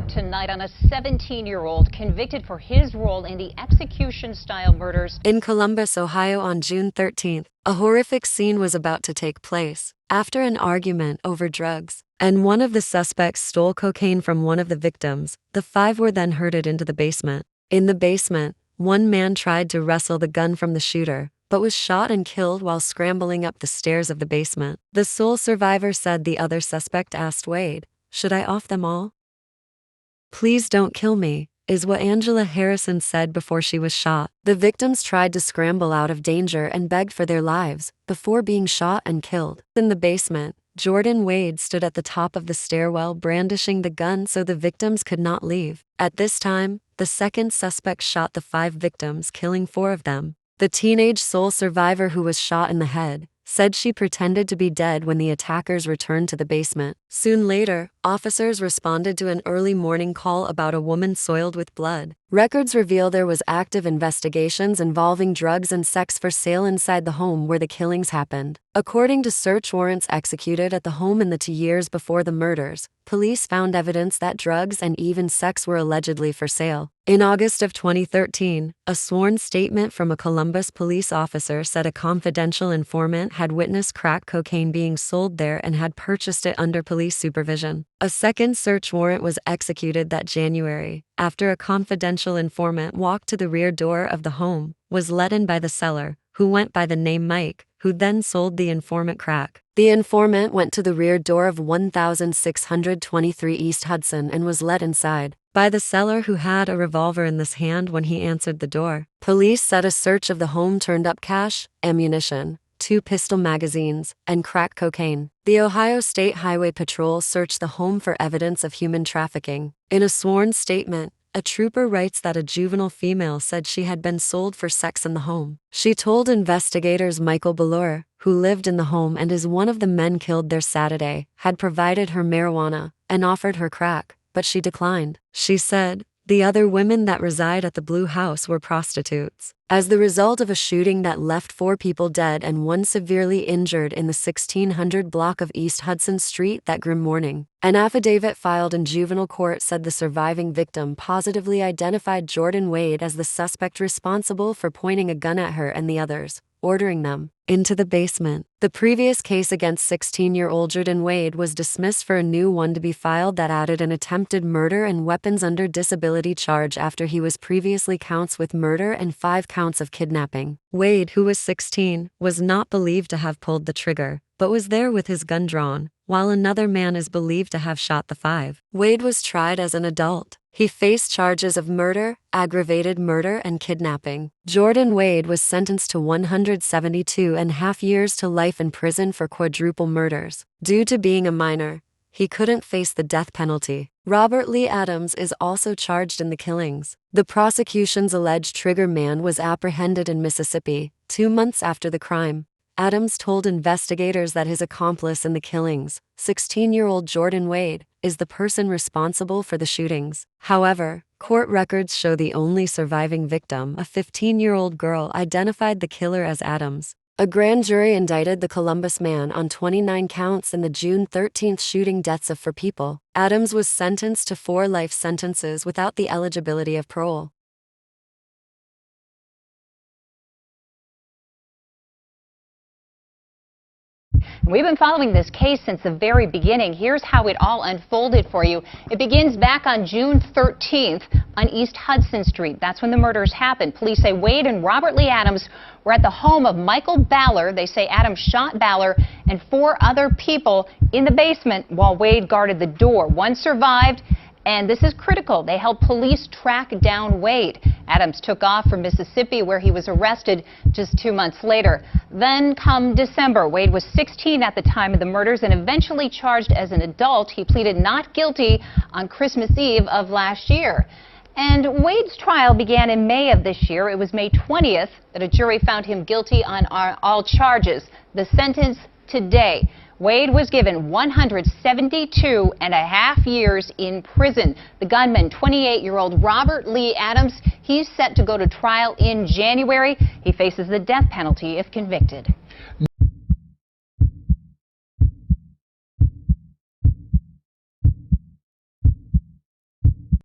up tonight on a 17-year-old convicted for his role in the execution-style murders in Columbus, Ohio on June 13th. A horrific scene was about to take place after an argument over drugs, and one of the suspects stole cocaine from one of the victims. The five were then herded into the basement. In the basement, one man tried to wrestle the gun from the shooter, but was shot and killed while scrambling up the stairs of the basement. The sole survivor said the other suspect asked Wade, "Should I off them all? Please don't kill me," is what Angela Harrison said before she was shot. The victims tried to scramble out of danger and begged for their lives before being shot and killed. In the basement, Jordan Wade stood at the top of the stairwell brandishing the gun so the victims could not leave. At this time, the second suspect shot the five victims, killing four of them. The teenage sole survivor who was shot in the head said she pretended to be dead when the attackers returned to the basement. Soon later, officers responded to an early morning call about a woman soiled with blood. Records reveal there was active investigations involving drugs and sex for sale inside the home where the killings happened. According to search warrants executed at the home in the 2 years before the murders, police found evidence that drugs and even sex were allegedly for sale. In August of 2013, a sworn statement from a Columbus police officer said a confidential informant had witnessed crack cocaine being sold there and had purchased it under police supervision. A second search warrant was executed that January, after a confidential informant walked to the rear door of the home, was let in by the seller, who went by the name Mike, who then sold the informant crack. The informant went to the rear door of 1623 East Hudson and was let inside by the seller, who had a revolver in his hand when he answered the door. Police said a search of the home turned up cash, ammunition, 2 pistol magazines, and crack cocaine. The Ohio State Highway Patrol searched the home for evidence of human trafficking. In a sworn statement, a trooper writes that a juvenile female said she had been sold for sex in the home. She told investigators Michael Ballure, who lived in the home and is one of the men killed there Saturday, had provided her marijuana and offered her crack, but she declined. She said, "The other women that reside at the Blue House were prostitutes." As the result of a shooting that left 4 people dead and 1 severely injured in the 1600 block of East Hudson Street that grim morning, an affidavit filed in juvenile court said the surviving victim positively identified Jordan Wade as the suspect responsible for pointing a gun at her and the others, ordering them into the basement. The previous case against 16-year-old Jordan Wade was dismissed for a new one to be filed that added an attempted murder and weapons under disability charge after he was previously counts with murder and 5 counts of kidnapping. Wade, who was 16, was not believed to have pulled the trigger, but was there with his gun drawn, while another man is believed to have shot the 5. Wade was tried as an adult. He faced charges of murder, aggravated murder, and kidnapping. Jordan Wade was sentenced to 172.5 years to life in prison for quadruple murders. Due to being a minor, he couldn't face the death penalty. Robert Lee Adams is also charged in the killings. The prosecution's alleged trigger man was apprehended in Mississippi 2 months after the crime. Adams told investigators that his accomplice in the killings, 16-year-old Jordan Wade, is the person responsible for the shootings. However, court records show the only surviving victim, a 15-year-old girl, identified the killer as Adams. A grand jury indicted the Columbus man on 29 counts in the June 13th shooting deaths of 4 people. Adams was sentenced to 4 life sentences without the eligibility of parole. We've been following this case since the very beginning. Here's how it all unfolded for you. It begins back on June 13th on East Hudson Street. That's when the murders happened. Police say Wade and Robert Lee Adams were at the home of Michael Ballard. They say Adams shot Ballard and 4 other people in the basement while Wade guarded the door. 1 survived, and this is critical. They helped police track down Wade. Adams took off for Mississippi, where he was arrested just 2 months later. Then come December, Wade was 16 at the time of the murders and eventually charged as an adult. He pleaded not guilty on Christmas Eve of last year. And Wade's trial began in May of this year. It was May 20th that a jury found him guilty on all charges. The sentence today. Wade was given 172.5 years in prison. The gunman, 28-year-old Robert Lee Adams, he's set to go to trial in January. He faces the death penalty if convicted.